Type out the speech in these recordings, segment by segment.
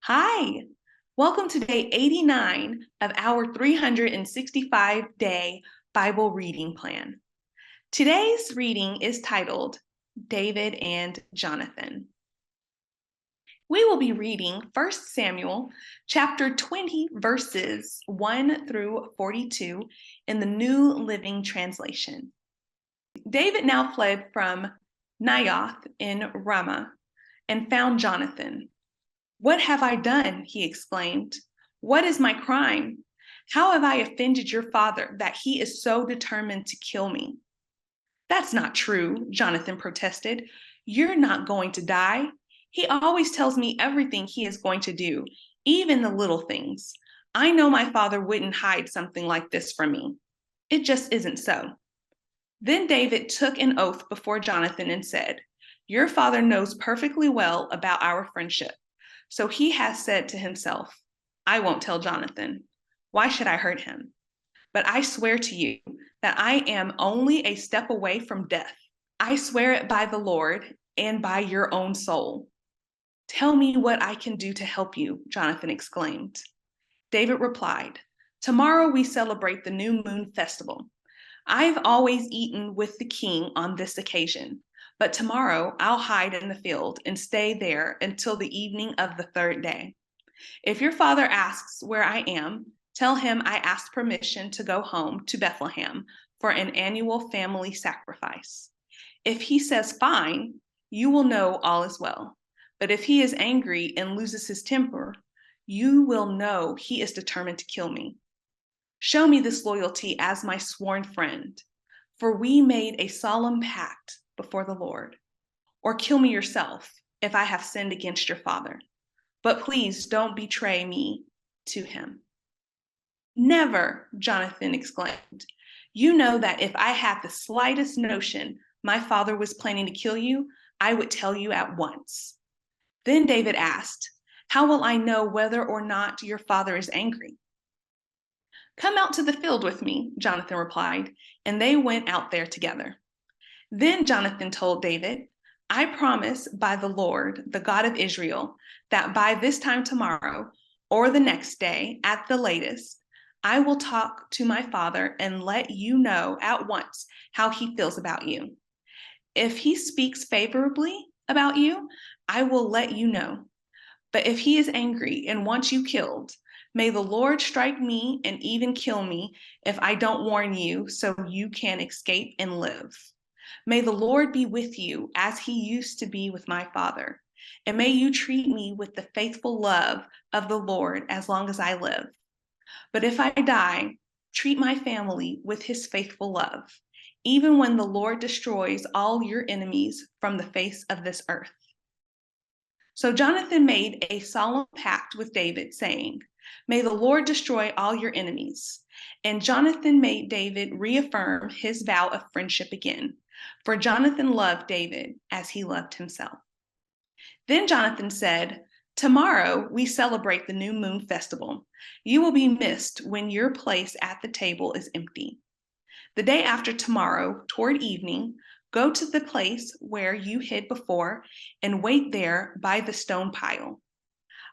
Hi, welcome to day 89 of our 365-day Bible reading plan. Today's reading is titled David and Jonathan. We will be reading 1 Samuel chapter 20, verses 1 through 42 in the New Living Translation. David now fled from Naioth in Ramah and found Jonathan. "What have I done?" he exclaimed. "What is my crime? How have I offended your father that he is so determined to kill me?" "That's not true," Jonathan protested. "You're not going to die. He always tells me everything he is going to do, even the little things. I know my father wouldn't hide something like this from me. It just isn't so." Then David took an oath before Jonathan and said, "Your father knows perfectly well about our friendship. So he has said to himself, 'I won't tell Jonathan. Why should I hurt him?' But I swear to you that I am only a step away from death. I swear it by the Lord and by your own soul." "Tell me what I can do to help you," Jonathan exclaimed. David replied, "Tomorrow we celebrate the new moon festival. I've always eaten with the king on this occasion. But tomorrow I'll hide in the field and stay there until the evening of the third day. If your father asks where I am, tell him I asked permission to go home to Bethlehem for an annual family sacrifice. If he says fine, you will know all is well. But if he is angry and loses his temper, you will know he is determined to kill me. Show me this loyalty as my sworn friend, for we made a solemn pact before the Lord. Or kill me yourself if I have sinned against your father. But please don't betray me to him." "Never," Jonathan exclaimed. "You know that if I had the slightest notion my father was planning to kill you, I would tell you at once." Then David asked, "How will I know whether or not your father is angry?" "Come out to the field with me," Jonathan replied, and they went out there together. Then Jonathan told David, "I promise by the Lord, the God of Israel, that by this time tomorrow or the next day at the latest, I will talk to my father and let you know at once how he feels about you. If he speaks favorably about you, I will let you know. But if he is angry and wants you killed, may the Lord strike me and even kill me if I don't warn you so you can escape and live. May the Lord be with you as he used to be with my father, and may you treat me with the faithful love of the Lord as long as I live. But if I die, treat my family with his faithful love, even when the Lord destroys all your enemies from the face of this earth." So Jonathan made a solemn pact with David, saying, "May the Lord destroy all your enemies." And Jonathan made David reaffirm his vow of friendship again, for Jonathan loved David as he loved himself. Then Jonathan said, "Tomorrow we celebrate the new moon festival. You will be missed when your place at the table is empty. The day after tomorrow, toward evening, go to the place where you hid before and wait there by the stone pile.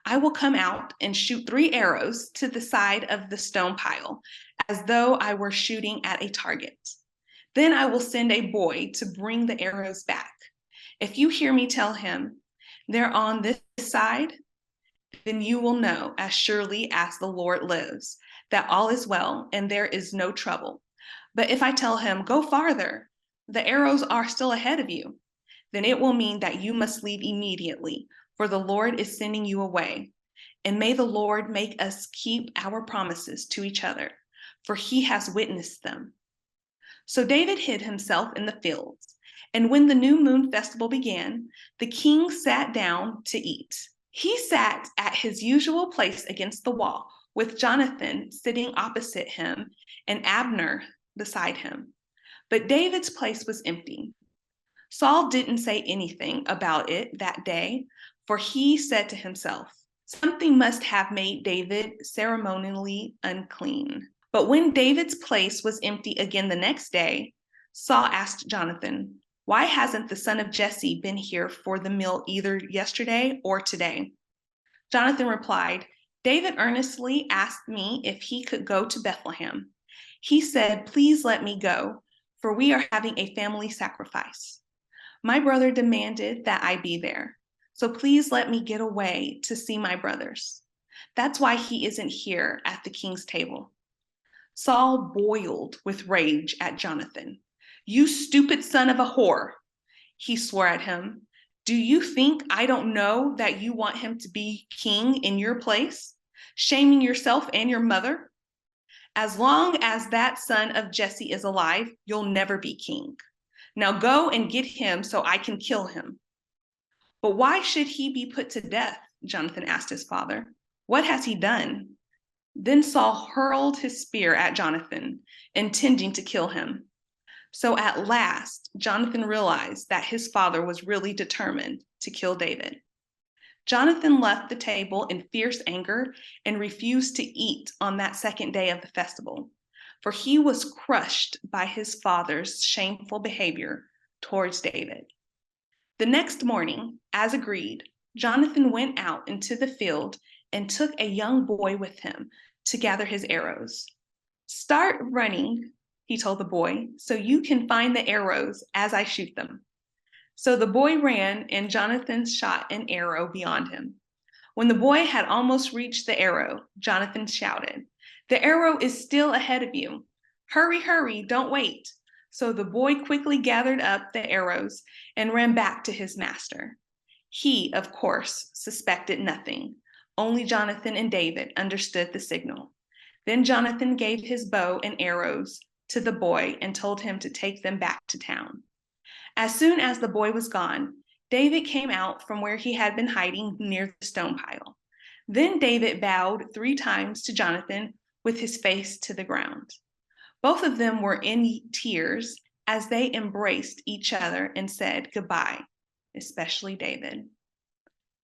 I will come out and shoot 3 arrows to the side of the stone pile, as though I were shooting at a target. Then I will send a boy to bring the arrows back. If you hear me tell him, 'They're on this side,' then you will know, as surely as the Lord lives, that all is well and there is no trouble. But if I tell him, 'Go farther, the arrows are still ahead of you,' then it will mean that you must leave immediately, for the Lord is sending you away. And may the Lord make us keep our promises to each other, for he has witnessed them." So David hid himself in the fields, and when the new moon festival began, the king sat down to eat. He sat at his usual place against the wall, with Jonathan sitting opposite him and Abner beside him. But David's place was empty. Saul didn't say anything about it that day, for he said to himself, "Something must have made David ceremonially unclean." But when David's place was empty again the next day, Saul asked Jonathan, "Why hasn't the son of Jesse been here for the meal either yesterday or today?" Jonathan replied, David earnestly asked me if he could go to Bethlehem. He said, please let me go, for we are having a family sacrifice. My brother demanded that I be there, so please let me get away to see my brothers. That's why he isn't here at the king's table. Saul boiled with rage at Jonathan. You stupid son of a whore, he swore at him. Do you think I don't know that you want him to be king in your place, shaming yourself and your mother? As long as that son of Jesse is alive, you'll never be king. Now go and get him so I can kill him. But why should he be put to death? Jonathan asked his father. What has he done? Then Saul hurled his spear at Jonathan, intending to kill him. So at last, Jonathan realized that his father was really determined to kill David. Jonathan left the table in fierce anger and refused to eat on that second day of the festival, for he was crushed by his father's shameful behavior towards David. The next morning, as agreed, Jonathan went out into the field and took a young boy with him to gather his arrows. Start running, he told the boy, so you can find the arrows as I shoot them. So the boy ran, and Jonathan shot an arrow beyond him. When the boy had almost reached the arrow, Jonathan shouted, The arrow is still ahead of you. Hurry, hurry, don't wait. So the boy quickly gathered up the arrows and ran back to his master. He, of course, suspected nothing. Only Jonathan and David understood the signal. Then Jonathan gave his bow and arrows to the boy and told him to take them back to town. As soon as the boy was gone, David came out from where he had been hiding near the stone pile. Then David bowed 3 times to Jonathan with his face to the ground. Both of them were in tears as they embraced each other and said goodbye, especially David.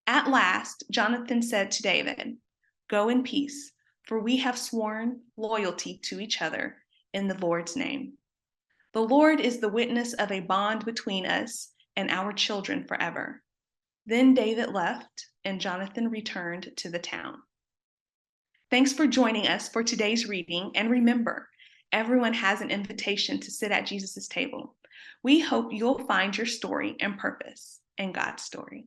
At last, Jonathan said to David, Go in peace, for we have sworn loyalty to each other in the Lord's name. The Lord is the witness of a bond between us and our children forever. Then David left, and Jonathan returned to the town. Thanks for joining us for today's reading, and remember, everyone has an invitation to sit at Jesus' table. We hope you'll find your story and purpose in God's story.